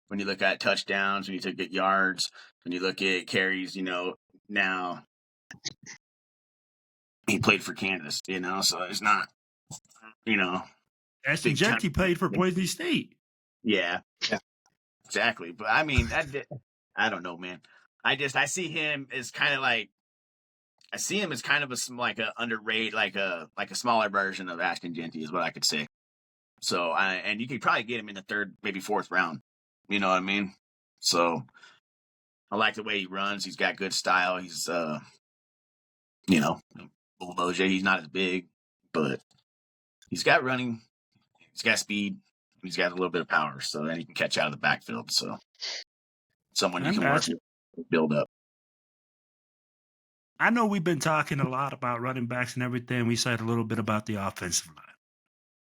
When you look at touchdowns, when you look at yards, when you look at carries, now he played for Kansas, so it's not, Ashton Genty played for Boise State. Yeah, exactly. But I mean, I don't know, man. I see him as kind of like, like a underrated, like a smaller version of Ashton Genty is what I could say. So and you could probably get him in the 3rd, maybe 4th round. You know what I mean? So I like the way he runs. He's got good style. He's bulldozer. He's not as big, but he's got running. He's got speed. He's got a little bit of power, so then he can catch out of the backfield. So someone you can work with, build up. I know we've been talking a lot about running backs and everything. We said a little bit about the offensive line.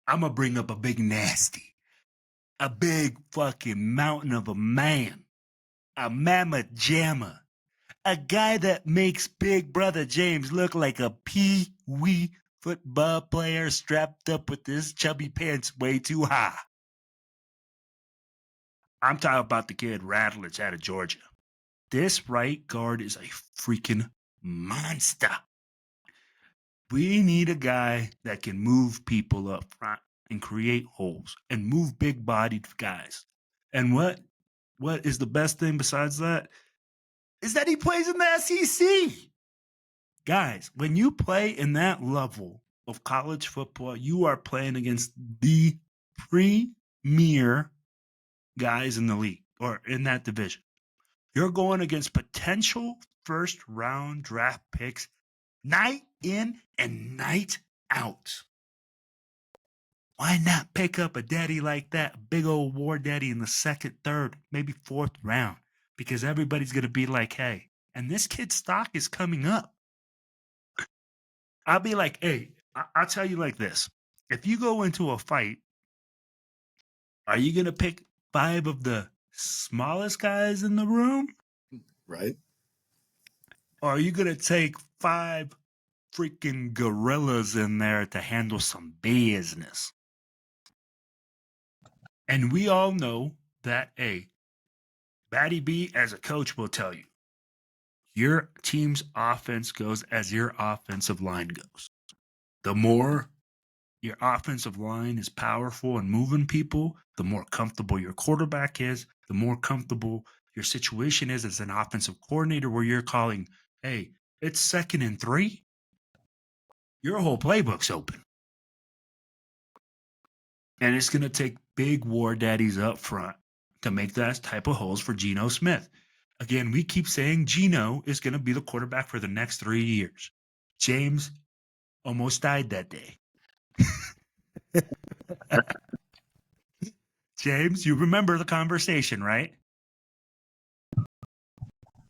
I'm going to bring up a big nasty, a big fucking mountain of a man, a mamma jamma, A guy that makes Big Brother James look like a pee-wee football player strapped up with his chubby pants way too high. I'm talking about the kid Radlich out of Georgia. This right guard is a freaking monster. We need a guy that can move people up front and create holes and move big-bodied guys. And what is the best thing besides that is that he plays in the SEC. Guys, when you play in that level of college football, you are playing against the premier guys in the league or in that division. You're going against potential first-round draft picks night in and night out. Why not pick up a daddy like that, a big old war daddy in the second, third, maybe fourth round? Because everybody's going to be like, hey, and this kid's stock is coming up. I'll be like, hey, I'll tell you like this. If you go into a fight, are you going to pick 5 of the smallest guys in the room? Right. Or are you going to take 5 freaking gorillas in there to handle some business? And we all know that, hey, Batty B as a coach will tell you, your team's offense goes as your offensive line goes. The more your offensive line is powerful and moving people, the more comfortable your quarterback is, the more comfortable your situation is as an offensive coordinator where you're calling, hey, it's 2nd and 3. Your whole playbook's open. And it's going to take big war daddies up front to make that type of holes for Geno Smith. Again, we keep saying Geno is going to be the quarterback for the next 3 years. James almost died that day. James, you remember the conversation, right?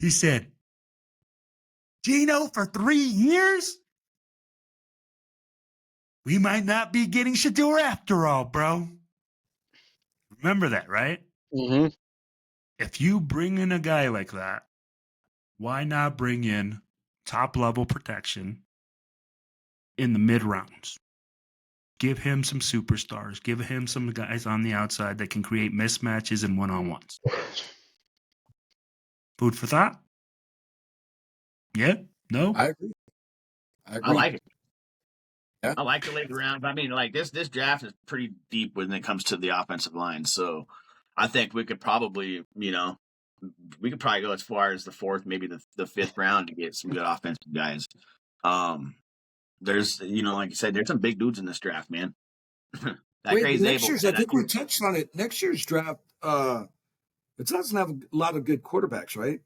He said, Geno for 3 years? We might not be getting Shador after all, bro. Remember that, right? Mm-hmm. If you bring in a guy like that, why not bring in top-level protection in the mid-rounds? Give him some superstars. Give him some guys on the outside that can create mismatches and one-on-ones. Food for thought? Yeah? No? I agree. I like it. Yeah. I like the late rounds. I mean, like this draft is pretty deep when it comes to the offensive line. So I think we could probably, go as far as the 4th, maybe the 5th round to get some good offensive guys. There's, like you said, there's some big dudes in this draft, man. Next year's, I think we touched on it. Next year's draft, it doesn't have a lot of good quarterbacks, right?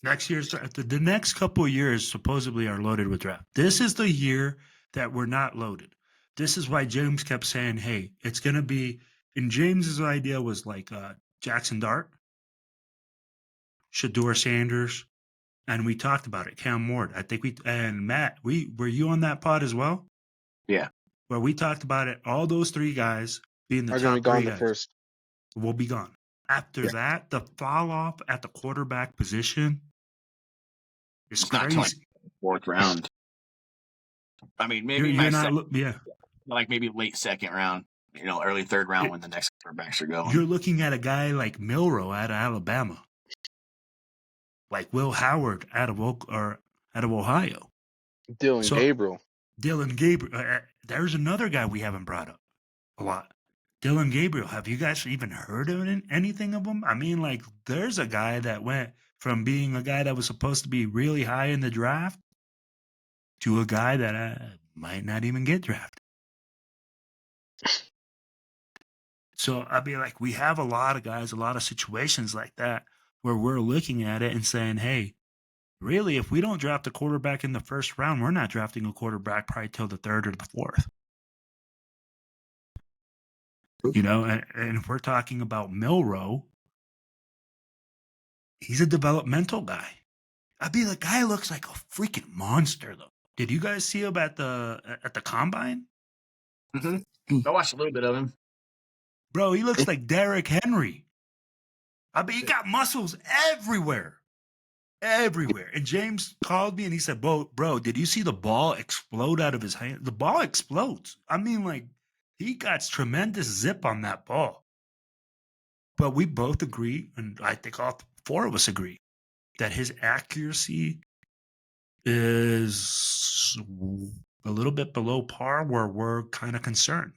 Next year's the next couple of years supposedly are loaded with draft. This is the year that we're not loaded. This is why James kept saying, hey, it's going to be, and James's idea was like Jackson Dart, Shador Sanders, and we talked about it, Cam Ward. I think and Matt, were you on that pod as well? Yeah. Where we talked about it, all those 3 guys being the Are top 3 gone guys first. will be gone. After that, the fall off at the quarterback position is crazy. Not 4th round. I mean, maybe like maybe late 2nd round, early 3rd round when the next quarterbacks are going. You're looking at a guy like Milroe out of Alabama, like Will Howard out of Ohio. Dylan Gabriel. There's another guy we haven't brought up a lot. Dylan Gabriel. Have you guys even heard of anything of him? I mean, like, there's a guy that went from being a guy that was supposed to be really high in the draft to a guy that might not even get drafted. So I'd be like, we have a lot of guys, a lot of situations like that where we're looking at it and saying, hey, really, if we don't draft a quarterback in the 1st round, we're not drafting a quarterback probably till the 3rd or the 4th. And if we're talking about Milroe, he's a developmental guy. I'd be like, guy looks like a freaking monster, though. Did you guys see him at the combine? Mm-hmm. I watched a little bit of him. Bro, he looks like Derrick Henry. I mean, he got muscles everywhere. everywhere. And James called me and he said, bro, did you see the ball explode out of his hand? The ball explodes. I mean, like, he got tremendous zip on that ball. But we both agree, and I think all four of us agree, that his accuracy is a little bit below par where we're kind of concerned,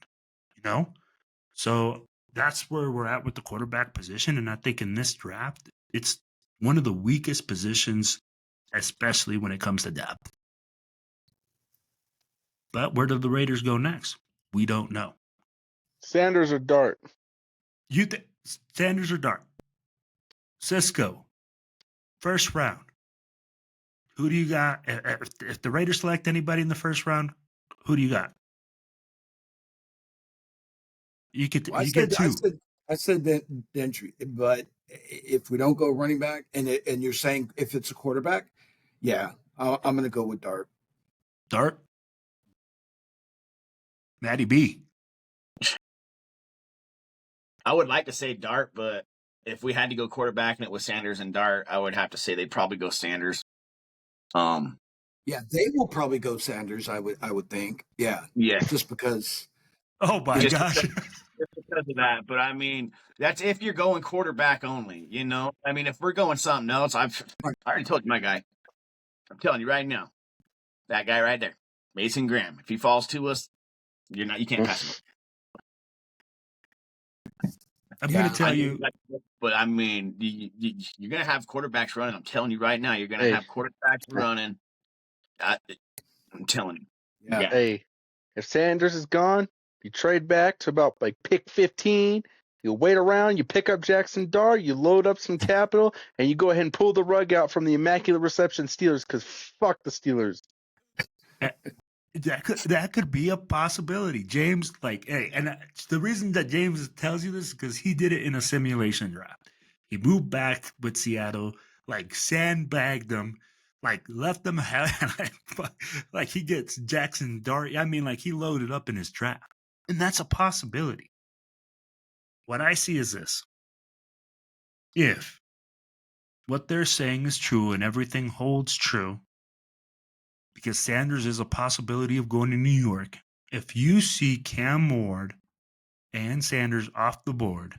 you know? So that's where we're at with the quarterback position. And I think in this draft, it's one of the weakest positions, especially when it comes to depth. But where do the Raiders go next? We don't know. Sanders or Dart? You think Sanders or Dart? Cisco, first round. Who do you got? If the Raiders select anybody in the first round, who do you got? You get two. I said that entry, but if we don't go running back, and you're saying if it's a quarterback, yeah, I'm going to go with Dart. Dart. Matty B. I would like to say Dart, but if we had to go quarterback and it was Sanders and Dart, I would have to say they'd probably go Sanders. Yeah, they will probably go Sanders. I would think. Yeah. Just because. Oh my gosh. Just because of that, but I mean, that's if you're going quarterback only. You know, I mean, if we're going something else, I already told you my guy. I'm telling you right now, that guy right there, Mason Graham. If he falls to us, you can't pass him. I'm going to tell you. But I mean, you're going to have quarterbacks running. I'm telling you right now, you're going to have quarterbacks running. I'm telling you. Yeah. Hey, if Sanders is gone, you trade back to about like pick 15. You wait around, you pick up Jackson Dart, you load up some capital, and you go ahead and pull the rug out from the Immaculate Reception Steelers because fuck the Steelers. That could be a possibility. James, and the reason that James tells you this is because he did it in a simulation draft. He moved back with Seattle, sandbagged them, left them like he gets Jackson Dart. I mean, he loaded up in his draft. And that's a possibility. What I see is this. If what they're saying is true and everything holds true, because Sanders is a possibility of going to New York, if you see Cam Ward and Sanders off the board,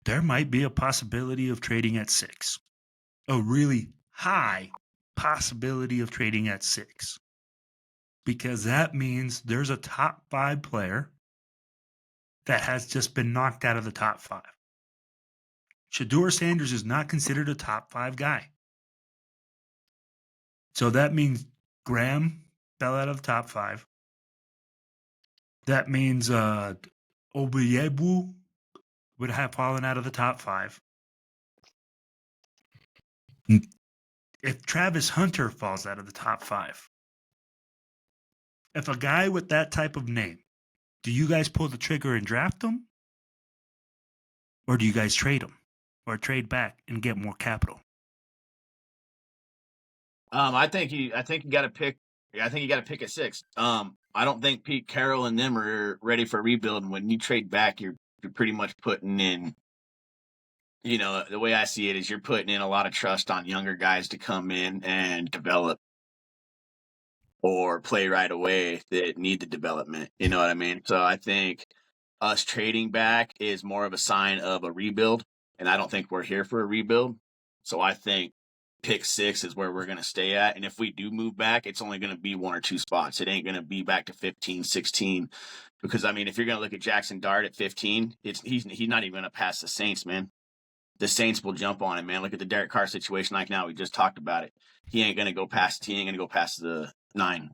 there might be a possibility of trading at 6. A really high possibility of trading at 6. Because that means there's a top 5 player that has just been knocked out of the top 5. Shedeur Sanders is not considered a top 5 guy. So that means Graham fell out of the top 5. That means Obiyebu would have fallen out of the top 5. If Travis Hunter falls out of the top 5, if a guy with that type of name, do you guys pull the trigger and draft him? Or do you guys trade him? Or trade back and get more capital? I think you got to pick. I think you got to pick at 6. I don't think Pete Carroll and them are ready for rebuild. And when you trade back, you're pretty much putting in. You know, the way I see it is you're putting in a lot of trust on younger guys to come in and develop or play right away that need the development. You know what I mean? So I think us trading back is more of a sign of a rebuild, and I don't think we're here for a rebuild. So I think pick 6 is where we're going to stay at. And if we do move back, it's only going to be 1 or 2 spots. It ain't going to be back to 15, 16. Because, I mean, if you're going to look at Jackson Dart at 15, he's not even going to pass the Saints, man. The Saints will jump on him, man. Look at the Derek Carr situation like now. We just talked about it. He ain't going to go past the 9.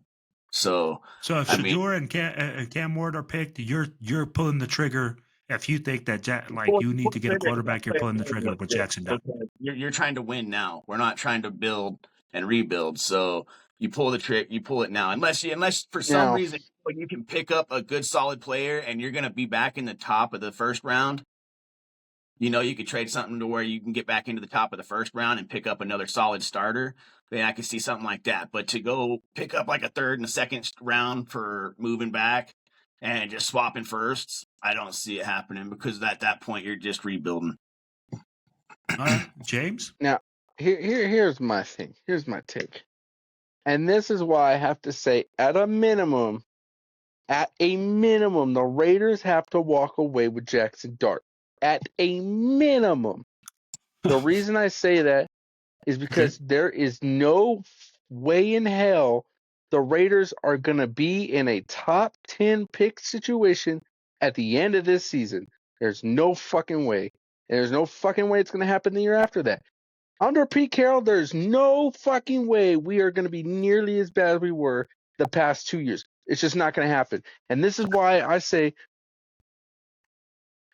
So if Shedeur and Cam Ward are picked, you're pulling the trigger. If you think that you need to get a quarterback, you're pulling the trigger with Jackson Dart. You're trying to win now. We're not trying to build and rebuild. So you pull the trick. You pull it now. Unless for some reason you can pick up a good solid player and you're going to be back in the top of the first round. You know, you could trade something to where you can get back into the top of the first round and pick up another solid starter. Then I could see something like that. But to go pick up like a third and a second round for moving back and just swapping firsts, I don't see it happening because at that point you're just rebuilding. James? Now, Here's my thing. Here's my take. And this is why I have to say, at a minimum, the Raiders have to walk away with Jackson Dart. At a minimum. The reason I say that is because there is no way in hell the Raiders are going to be in a top 10 pick situation at the end of this season. There's no fucking way. And there's no fucking way it's going to happen the year after that. Under Pete Carroll, there's no fucking way we are going to be nearly as bad as we were the past 2 years. It's just not going to happen. And this is why I say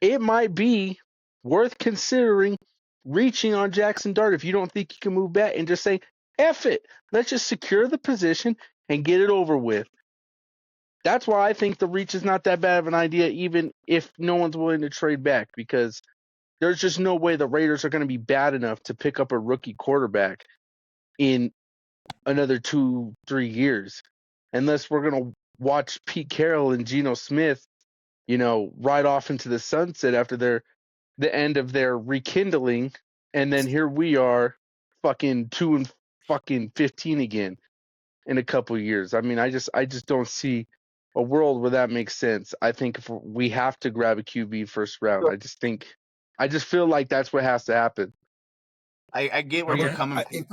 it might be worth considering reaching on Jackson Dart if you don't think you can move back and just say, F it. Let's just secure the position and get it over with. That's why I think the reach is not that bad of an idea, even if no one's willing to trade back, because there's just no way the Raiders are going to be bad enough to pick up a rookie quarterback in another 2-3 years, unless we're going to watch Pete Carroll and Geno Smith, ride off into the sunset after the end of their rekindling, and then here we are, fucking 2-15 again in a couple of years. I mean, I just don't see a world where that makes sense. I think if we have to grab a QB first round, I just feel like that's what has to happen. I get where you're coming from. If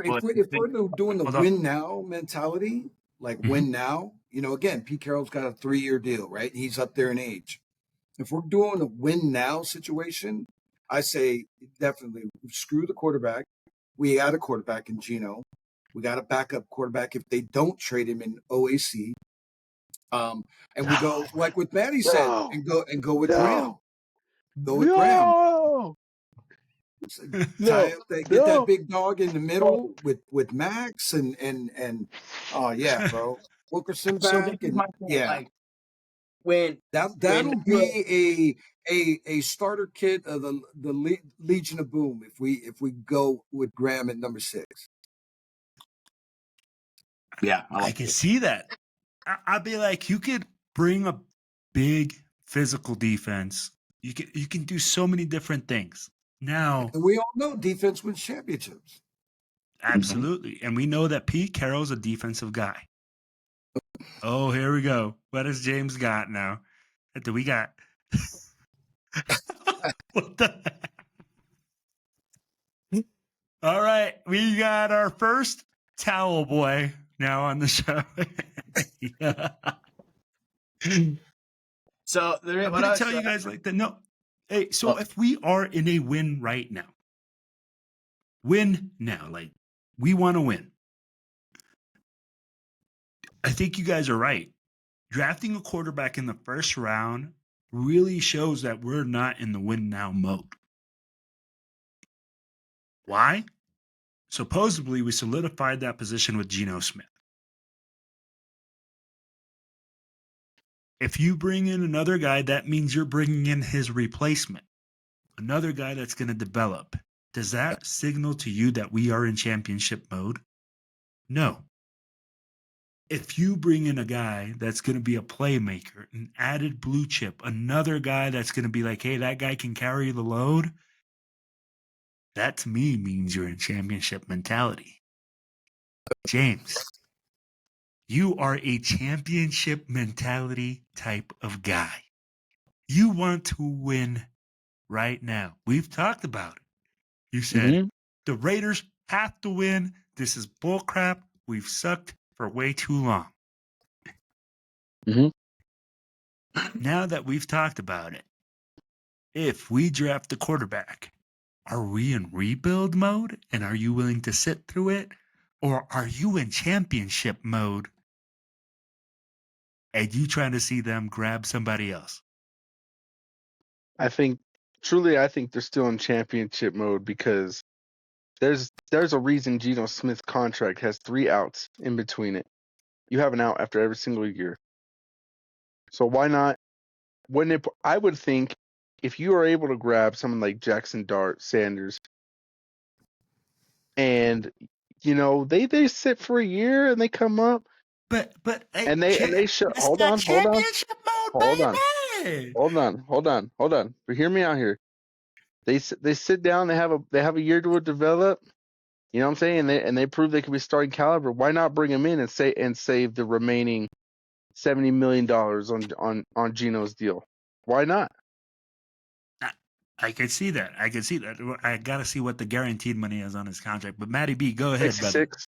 we're doing the win now mentality, like win now, again, Pete Carroll's got a 3-year deal, right? He's up there in age. If we're doing a win now situation, I say definitely screw the quarterback. We got a quarterback in Geno. We got a backup quarterback if they don't trade him in OAC. And we go like what Maddie said, and go with Graham. Go with Graham. Tie up get that big dog in the middle with Max and yeah, bro. Wilkerson back and like when that'll be a starter kit of the Legion of Boom if we go with Graham at number 6. Yeah, I can see that. I'd be like, you could bring a big physical defense. You can do so many different things. Now, and we all know defense wins championships. Absolutely. And we know that Pete Carroll's a defensive guy. Oh, here we go. What has James got now? Do we got what the heck? All right, we got our first towel boy now on the show. Yeah. So I'm going to tell you guys like that. No. Hey, so if we are in a win right now, like we want to win. I think you guys are right. Drafting a quarterback in the first round really shows that we're not in the win now mode. Why? Supposedly, we solidified that position with Geno Smith. If you bring in another guy, that means you're bringing in his replacement, another guy that's going to develop. Does that signal to you that we are in championship mode? No. If you bring in a guy that's going to be a playmaker, an added blue chip, another guy that's going to be like, hey, that guy can carry the load, that to me means you're in championship mentality. James, you are a championship mentality type of guy. You want to win right now. We've talked about it. You said the Raiders have to win. This is bullcrap. We've sucked for way too long. Now that we've talked about it, if we draft the quarterback, are we in rebuild mode? And are you willing to sit through it? Or are you in championship mode and you trying to see them grab somebody else? I think they're still in championship mode because there's a reason Geno Smith's contract has 3 outs in between it. You have an out after every single year. So why not? I would think if you are able to grab someone like Jackson Dart, Sanders, and they sit for a year and they come up, but and they show. Hold on. But hear me out here. They sit down. They have a year to develop. You know what I'm saying? And they prove they can be starting caliber. Why not bring him in and save the remaining $70 million on Gino's deal? Why not? I could see that. I got to see what the guaranteed money is on his contract. But Matty B, go ahead, 66.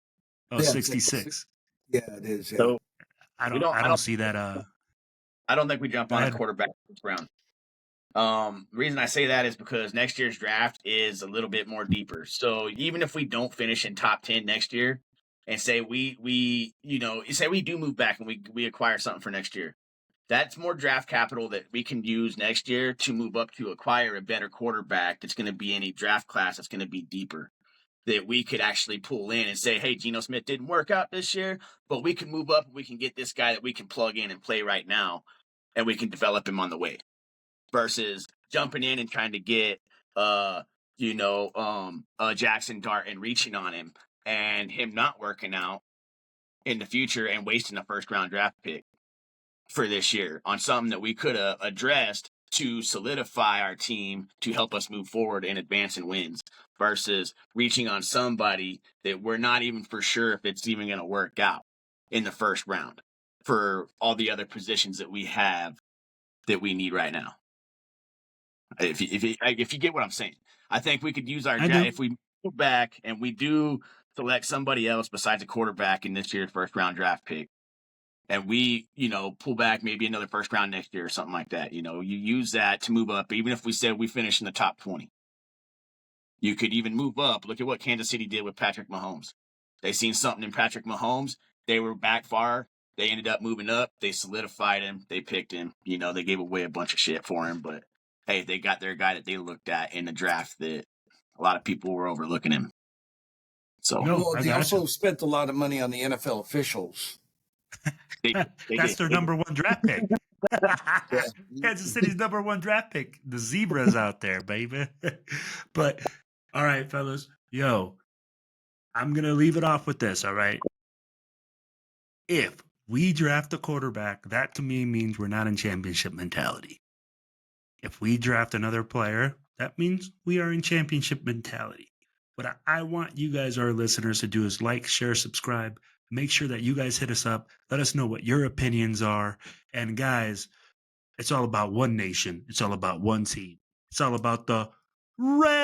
brother. Oh, 66. Yeah, it is. Yeah. So I don't see that. I don't think we jump on a ahead. quarterback this round. The reason I say that is because next year's draft is a little bit more deeper. So even if we don't finish in top 10 next year, and say we say we do move back and we acquire something for next year, that's more draft capital that we can use next year to move up to acquire a better quarterback that's going to be in a draft class that's going to be deeper, that we could actually pull in and say, hey, Geno Smith didn't work out this year, but we can move up and we can get this guy that we can plug in and play right now, and we can develop him on the way, versus jumping in and trying to get Jackson Dart and reaching on him and him not working out in the future and wasting a first round draft pick for this year on something that we could have addressed to solidify our team to help us move forward and advance and wins, versus reaching on somebody that we're not even for sure if it's even going to work out in the first round for all the other positions that we have that we need right now. If you get what I'm saying, I think we could use our draft if we go back and we do select somebody else besides a quarterback in this year's first round draft pick, and we, pull back maybe another first round next year or something like that. You use that to move up. Even if we said we finish in the top 20, you could even move up. Look at what Kansas City did with Patrick Mahomes. They seen something in Patrick Mahomes. They were back far. They ended up moving up. They solidified him. They picked him. They gave away a bunch of shit for him, but hey, they got their guy that they looked at in the draft that a lot of people were overlooking him. So they also spent a lot of money on the NFL officials. That's their number one draft pick. Kansas City's number one draft pick. The Zebras out there, baby. But all right, fellas. I'm going to leave it off with this, all right? If we draft a quarterback, that to me means we're not in championship mentality. If we draft another player, that means we are in championship mentality. What I want you guys, our listeners, to do is like, share, subscribe. Make sure that you guys hit us up. Let us know what your opinions are. And guys, it's all about one nation. It's all about one team. It's all about the Raiders.